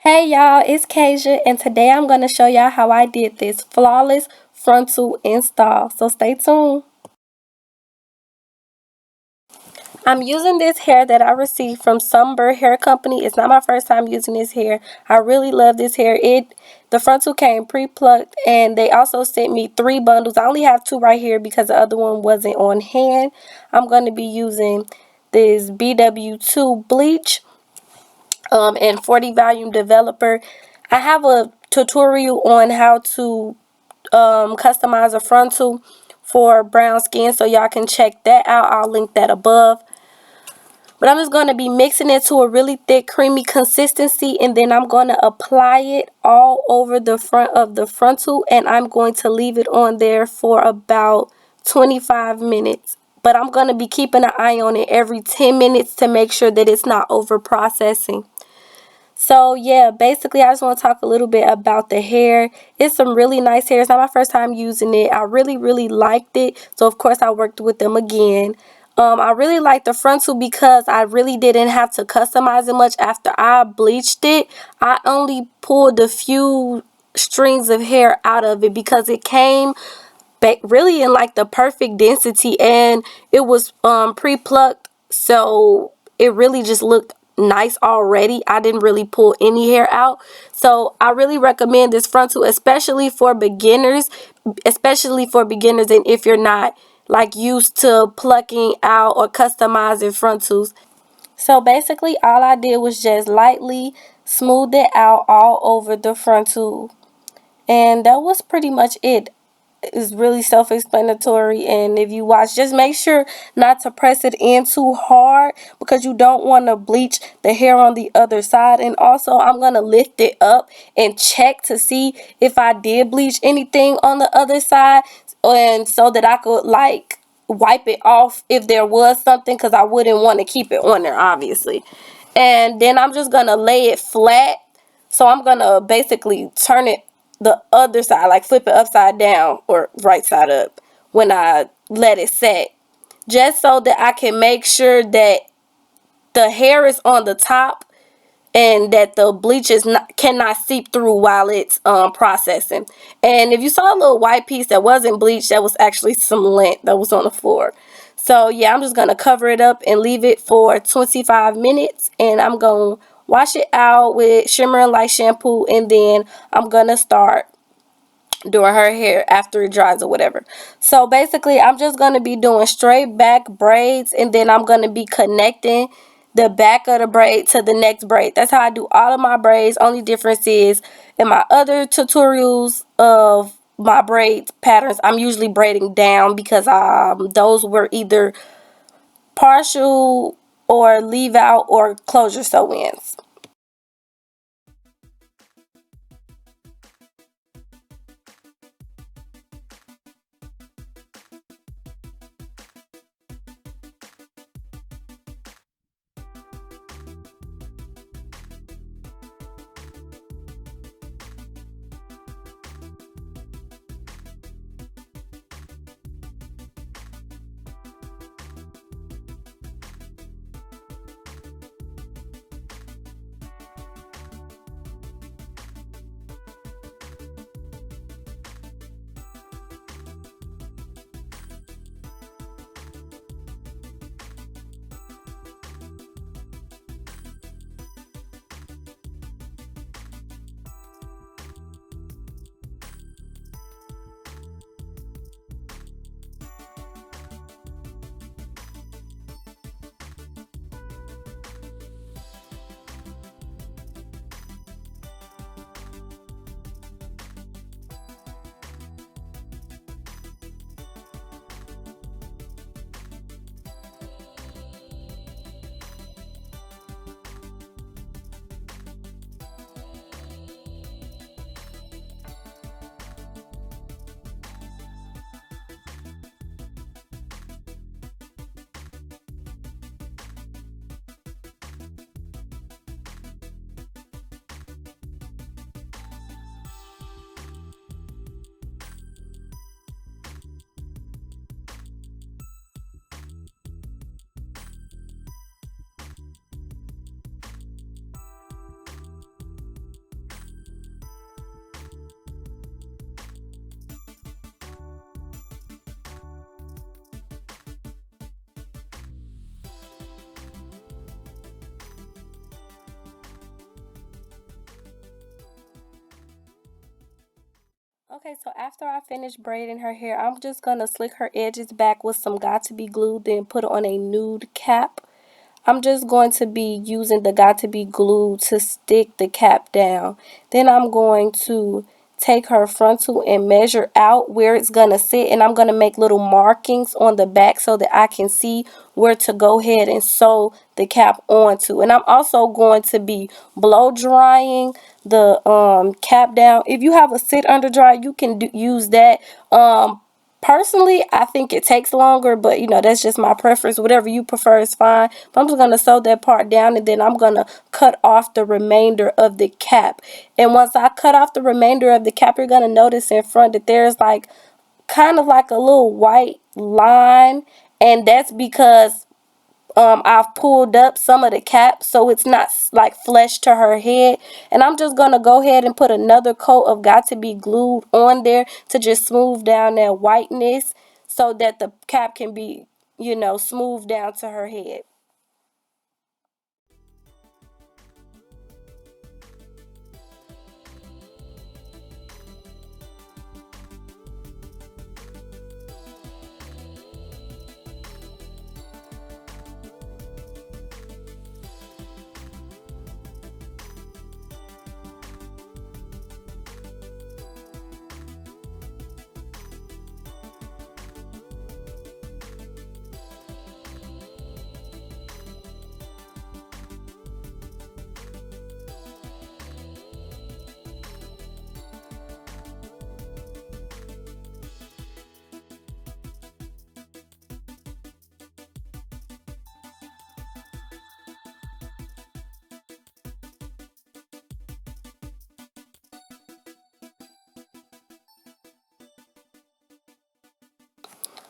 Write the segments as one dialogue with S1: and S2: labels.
S1: Hey y'all, it's Kasia, and today I'm going to show y'all how I did this flawless frontal install. So stay tuned. I'm using this hair that I received from Sunber Hair Company. It's not my first time using this hair. I really love this hair. The frontal came pre-plucked, and they also sent me 3 bundles. I only have 2 right here because the other one wasn't on hand. I'm going to be using this BW2 bleach and 40 volume developer. I have a tutorial on how to customize a frontal for brown skin, so y'all can check that out. I'll link that above. But I'm just going to be mixing it to a really thick creamy consistency, and then I'm going to apply it all over the front of the frontal, and I'm going to leave it on there for about 25 minutes. But I'm going to be keeping an eye on it every 10 minutes to make sure that it's not over processing. So yeah, basically I just want to talk a little bit about the hair. It's some really nice hair. It's not my first time using it. I really liked it. So of course I worked with them again. I really like the frontal because I really didn't have to customize it much after I bleached it. I only pulled a few strings of hair out of it because it came really in like the perfect density, and it was pre-plucked, so it really just looked nice already. I didn't really pull any hair out, so I really recommend this frontal, especially for beginners, and if you're not like used to plucking out or customizing frontals. So basically all I did was just lightly smooth it out all over the frontal, and that was pretty much it. Is really self-explanatory, and if you watch, just make sure not to press it in too hard because you don't want to bleach the hair on the other side. And also I'm going to lift it up and check to see if I did bleach anything on the other side, and so that I could like wipe it off if there was something, because I wouldn't want to keep it on there obviously. And then I'm just going to lay it flat. So I'm going to basically turn it the other side, like flip it upside down or right side up when I let it set, just so that I can make sure that the hair is on the top and that the bleach cannot seep through while it's processing. And if you saw a little white piece that wasn't bleached, that was actually some lint that was on the floor. So yeah, I'm just going to cover it up and leave it for 25 minutes, and I'm going to wash it out with Shimmer and Light shampoo, and then I'm going to start doing her hair after it dries or whatever. So basically I'm just going to be doing straight back braids, and then I'm going to be connecting the back of the braid to the next braid. That's how I do all of my braids. Only difference is in my other tutorials of my braid patterns, I'm usually braiding down because those were either partial or leave out or closure sew-ins. Okay, so after I finish braiding her hair, I'm just gonna slick her edges back with some Got to Be glue, then put on a nude cap. I'm just going to be using the Got to Be glue to stick the cap down. Then I'm going to take her frontal and measure out where it's going to sit, and I'm going to make little markings on the back so that I can see where to go ahead and sew the cap onto. And I'm also going to be blow drying the cap down. If you have a sit under dry, you can use that. Personally, I think it takes longer, but you know, that's just my preference. Whatever you prefer is fine. But I'm just going to sew that part down, and then I'm going to cut off the remainder of the cap. And once I cut off the remainder of the cap, you're going to notice in front that there's like kind of like a little white line, and that's because I've pulled up some of the cap so it's not like flesh to her head. And I'm just going to go ahead and put another coat of Got to Be glued on there to just smooth down that whiteness so that the cap can be, you know, smoothed down to her head.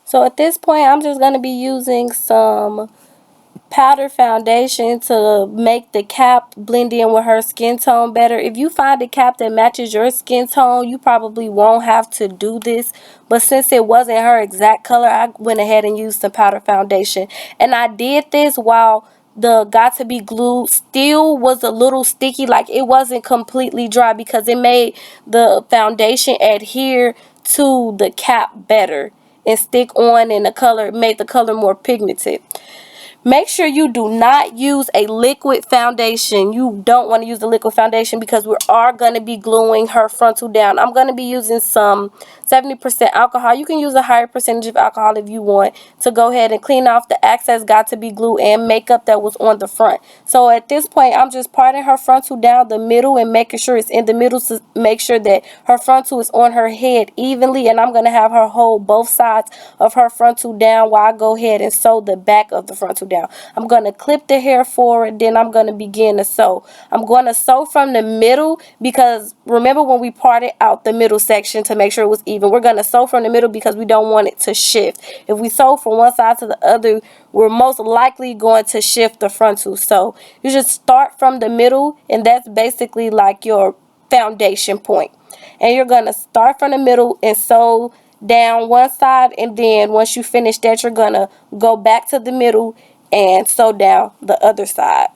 S1: So at this point, I'm just going to be using some powder foundation to make the cap blend in with her skin tone better. If you find a cap that matches your skin tone, you probably won't have to do this. But since it wasn't her exact color, I went ahead and used some powder foundation. And I did this while the Got to Be glue still was a little sticky, like it wasn't completely dry, because it made the foundation adhere to the cap better and stick on, and the color made the color more pigmented. Make sure you do not use a liquid foundation. You don't want to use the liquid foundation because we are going to be gluing her frontal down. I'm going to be using some 70% alcohol. You can use a higher percentage of alcohol if you want to go ahead and clean off the excess Got to Be glue and makeup that was on the front. So at this point, I'm just parting her frontal down the middle and making sure it's in the middle to make sure that her frontal is on her head evenly. And I'm going to have her hold both sides of her frontal down while I go ahead and sew the back of the frontal down. I'm going to clip the hair forward, then I'm going to begin to sew. I'm going to sew from the middle because remember when we parted out the middle section to make sure it was even. We're going to sew from the middle because we don't want it to shift. If we sew from one side to the other, we're most likely going to shift the frontal. So you just start from the middle, and that's basically like your foundation point. And you're going to start from the middle and sew down one side, and then once you finish that, you're going to go back to the middle and sew down the other side.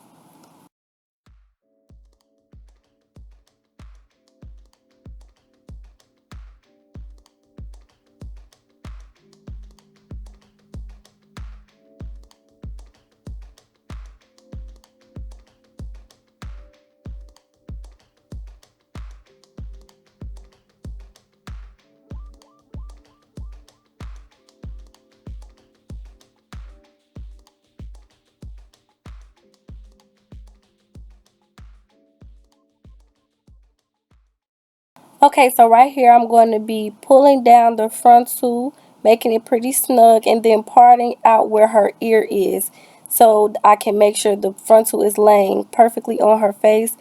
S1: Okay, so right here I'm going to be pulling down the frontal, making it pretty snug, and then parting out where her ear is so I can make sure the frontal is laying perfectly on her face.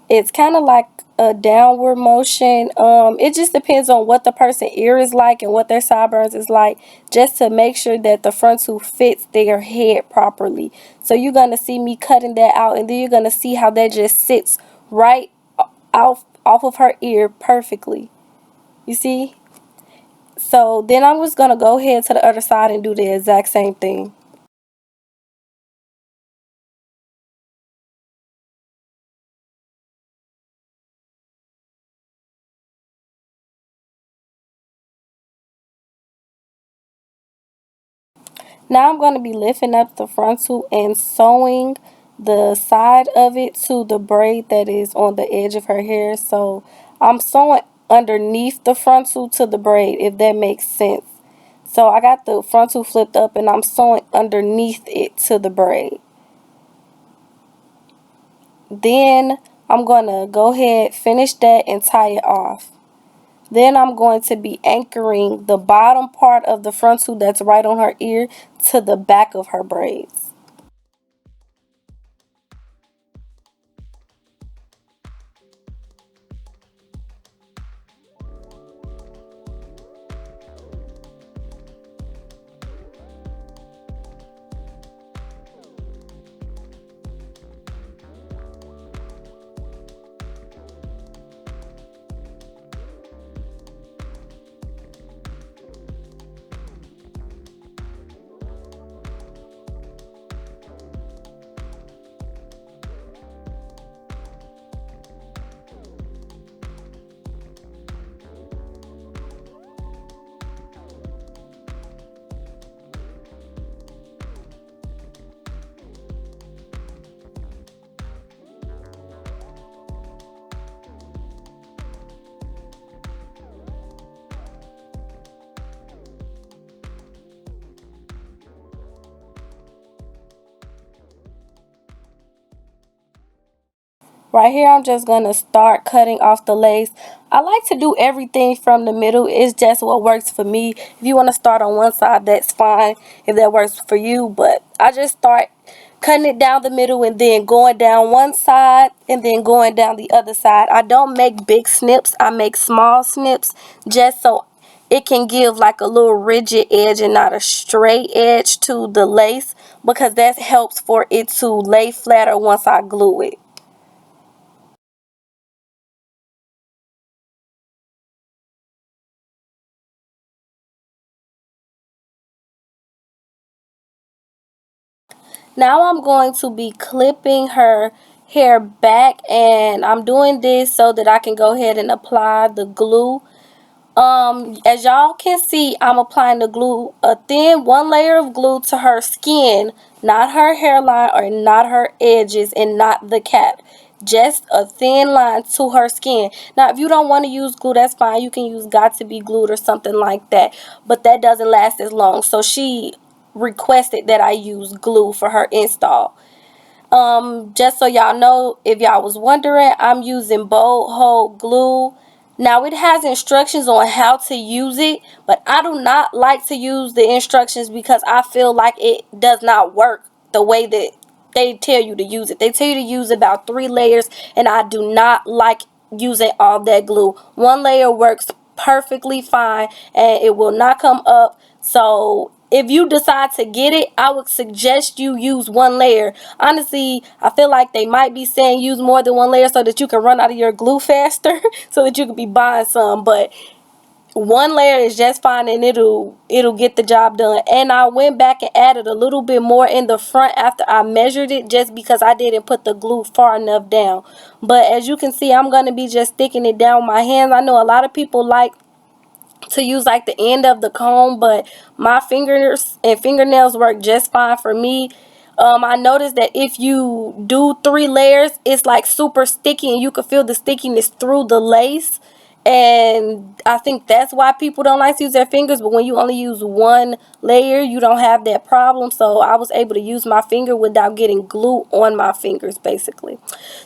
S1: It's kind of like a downward motion. It just depends on what the person's ear is like and what their sideburns is like, just to make sure that the frontal fits their head properly. So you're going to see me cutting that out, and then you're going to see how that just sits right off of her ear perfectly. You see? So then I'm just going to go ahead to the other side and do the exact same thing. Now I'm going to be lifting up the frontal and sewing the side of it to the braid that is on the edge of her hair. So I'm sewing underneath the frontal to the braid, if that makes sense. So I got the frontal flipped up and I'm sewing underneath it to the braid. Then I'm going to go ahead, finish that, and tie it off. Then I'm going to be anchoring the bottom part of the frontal that's right on her ear to the back of her braids. Right here, I'm just going to start cutting off the lace. I like to do everything from the middle. It's just what works for me. If you want to start on one side, that's fine, if that works for you. But I just start cutting it down the middle and then going down one side and then going down the other side. I don't make big snips. I make small snips just so it can give like a little rigid edge and not a straight edge to the lace, because that helps for it to lay flatter once I glue it. Now I'm going to be clipping her hair back, and I'm doing this so that I can go ahead and apply the glue. As y'all can see, I'm applying the glue, a thin one layer of glue to her skin, not her hairline or not her edges and not the cap. Just a thin line to her skin. Now, if you don't want to use glue, that's fine. You can use got to be glued or something like that. But that doesn't last as long. So she requested that I use glue for her install. Just so y'all know, if y'all was wondering, I'm using bold hole glue. Now it has instructions on how to use it, but I do not like to use the instructions because I feel like it does not work the way that they tell you to use it. They tell you to use about 3 layers, and I do not like using all that glue. One layer works perfectly fine and it will not come up. So if you decide to get it, I would suggest you use one layer. Honestly, I feel like they might be saying use more than one layer so that you can run out of your glue faster so that you can be buying some. But one layer is just fine and it'll get the job done. And I went back and added a little bit more in the front after I measured it, just because I didn't put the glue far enough down. But as you can see, I'm going to be just sticking it down with my hands. I know a lot of people like to use like the end of the comb, but my fingers and fingernails work just fine for me. I noticed that if you do 3 layers, it's like super sticky and you can feel the stickiness through the lace. And I think that's why people don't like to use their fingers. But when you only use one layer, you don't have that problem. So I was able to use my finger without getting glue on my fingers, basically.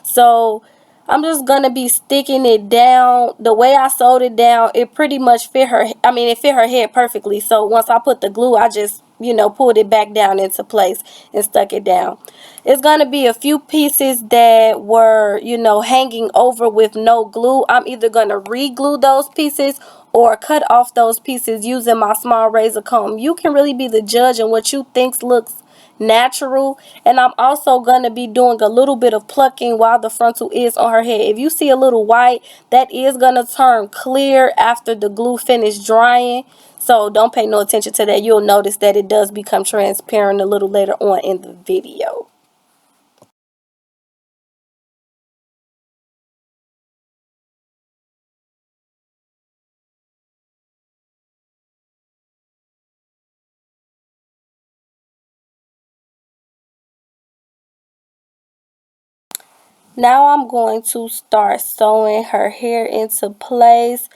S1: So I'm just gonna be sticking it down. The way I sewed it down, it pretty much fit her. I mean, it fit her head perfectly. So once I put the glue, I just, pulled it back down into place and stuck it down. It's gonna be a few pieces that were, hanging over with no glue. I'm either gonna re-glue those pieces or cut off those pieces using my small razor comb. You can really be the judge on what you think looks natural. And I'm also going to be doing a little bit of plucking while the frontal is on her head. If you see a little white, that is going to turn clear after the glue finished drying. So don't pay no attention to that. You'll notice that it does become transparent a little later on in the video. Now I'm going to start sewing her hair into place.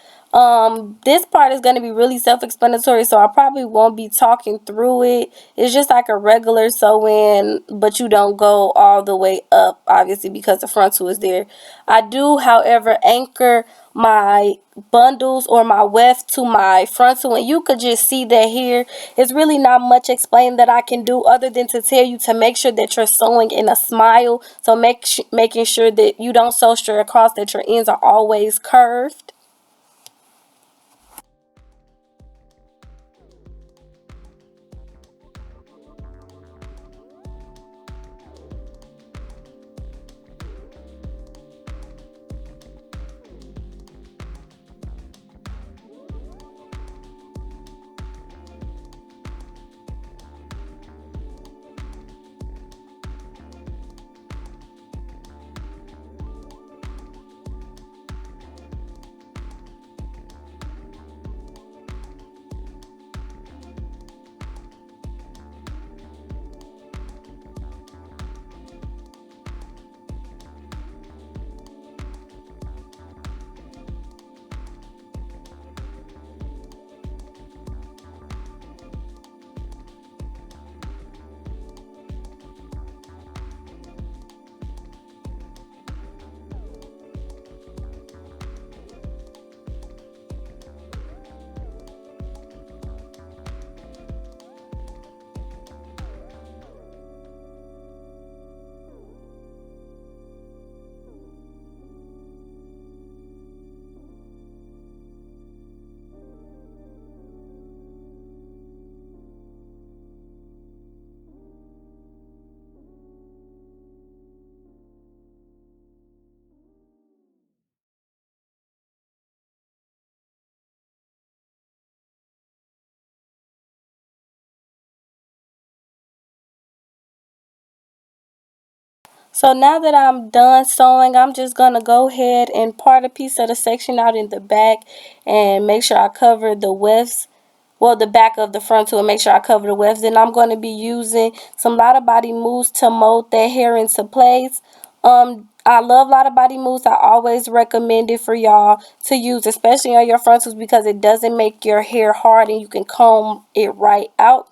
S1: This part is going to be really self-explanatory, so I probably won't be talking through it. It's just like a regular sew-in, but you don't go all the way up, obviously, because the frontal is there. I do, however, anchor my bundles or my weft to my frontal, and you could just see that here. It's really not much explaining that I can do other than to tell you to make sure that you're sewing in a smile. So making sure that you don't sew straight across, that your ends are always curved. So now that I'm done sewing, I'm just going to go ahead and part a piece of the section out in the back and make sure I cover the wefts, well, the back of the frontal, and make sure I cover the wefts. Then I'm going to be using some Lotta Body mousse to mold that hair into place. I love Lotta Body mousse. I always recommend it for y'all to use, especially on your frontals, because it doesn't make your hair hard and you can comb it right out.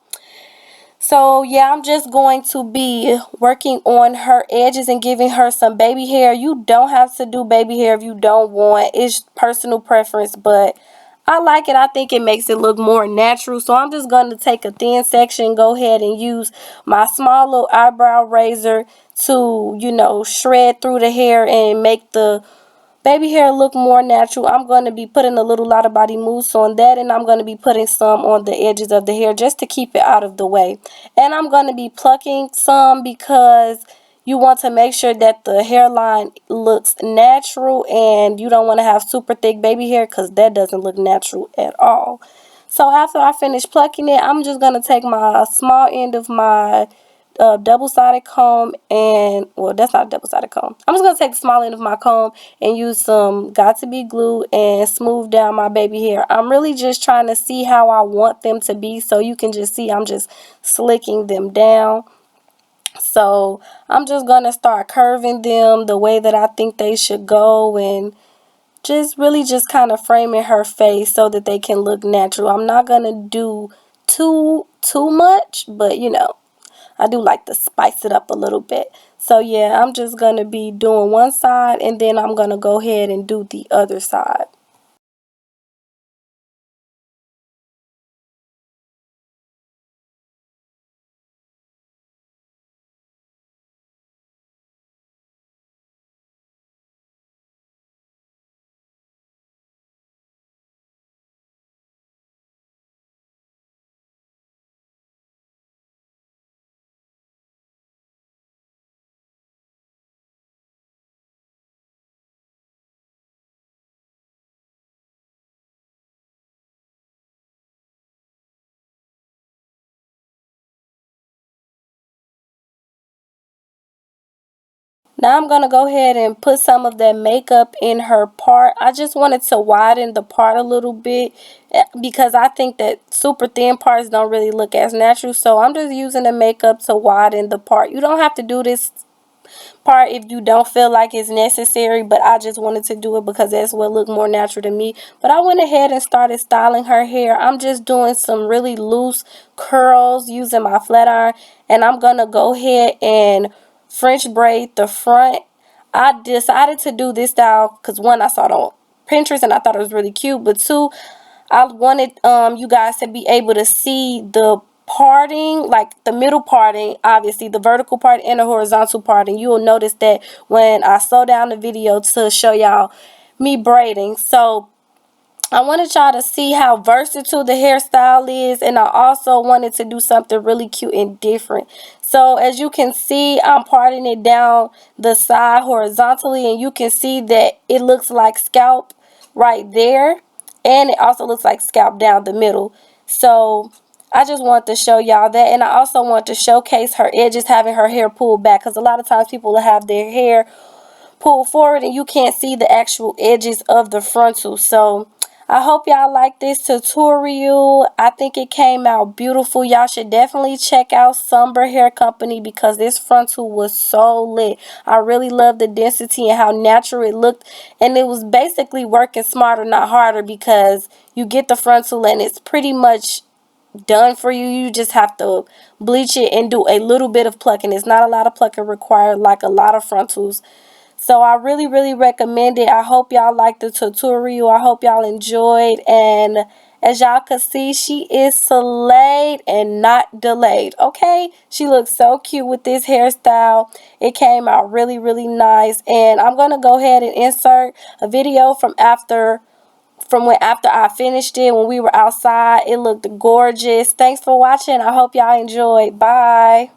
S1: So yeah, I'm just going to be working on her edges and giving her some baby hair. You don't have to do baby hair if you don't want. It's personal preference, but I like it. I think it makes it look more natural. So I'm just going to take a thin section, go ahead and use my small little eyebrow razor to, shred through the hair and make the baby hair look more natural. I'm going to be putting a little Lotta Body mousse on that, and I'm going to be putting some on the edges of the hair just to keep it out of the way. And I'm going to be plucking some because you want to make sure that the hairline looks natural, and you don't want to have super thick baby hair because that doesn't look natural at all. So after I finish plucking it, I'm just going to take my small end of my double-sided comb, and well, that's not a double-sided comb. I'm just going to take the small end of my comb and use some got to be glue and smooth down my baby hair. I'm really just trying to see how I want them to be, so you can just see I'm just slicking them down. So I'm just going to start curving them the way that I think they should go, and just really just kind of framing her face so that they can look natural. I'm not going to do too much, but I do like to spice it up a little bit. So yeah, I'm just going to be doing one side, and then I'm going to go ahead and do the other side. Now I'm going to go ahead and put some of that makeup in her part. I just wanted to widen the part a little bit because I think that super thin parts don't really look as natural. So I'm just using the makeup to widen the part. You don't have to do this part if you don't feel like it's necessary, but I just wanted to do it because that's what looked more natural to me. But I went ahead and started styling her hair. I'm just doing some really loose curls using my flat iron, and I'm gonna go ahead and French braid the front. I decided to do this style because one, I saw it on Pinterest and I thought it was really cute, but two, I wanted you guys to be able to see the parting, like the middle parting, obviously the vertical part and the horizontal parting. You will notice that when I slow down the video to show y'all me braiding. So I wanted y'all to see how versatile the hairstyle is, and I also wanted to do something really cute and different. So as you can see, I'm parting it down the side horizontally, and you can see that it looks like scalp right there, and it also looks like scalp down the middle. So I just want to show y'all that, and I also want to showcase her edges, having her hair pulled back, because a lot of times people will have their hair pulled forward and you can't see the actual edges of the frontal. So I hope y'all like this tutorial. I think it came out beautiful. Y'all should definitely check out Sunber Hair Company because this frontal was so lit. I really love the density and how natural it looked, and it was basically working smarter, not harder, because you get the frontal and it's pretty much done for you. You just have to bleach it and do a little bit of plucking. It's not a lot of plucking required like a lot of frontals. So I really recommend it. I hope y'all liked the tutorial. I hope y'all enjoyed. And as y'all can see, she is slayed and not delayed. Okay? She looks so cute with this hairstyle. It came out really nice. And I'm going to go ahead and insert a video from after I finished it when we were outside. It looked gorgeous. Thanks for watching. I hope y'all enjoyed. Bye.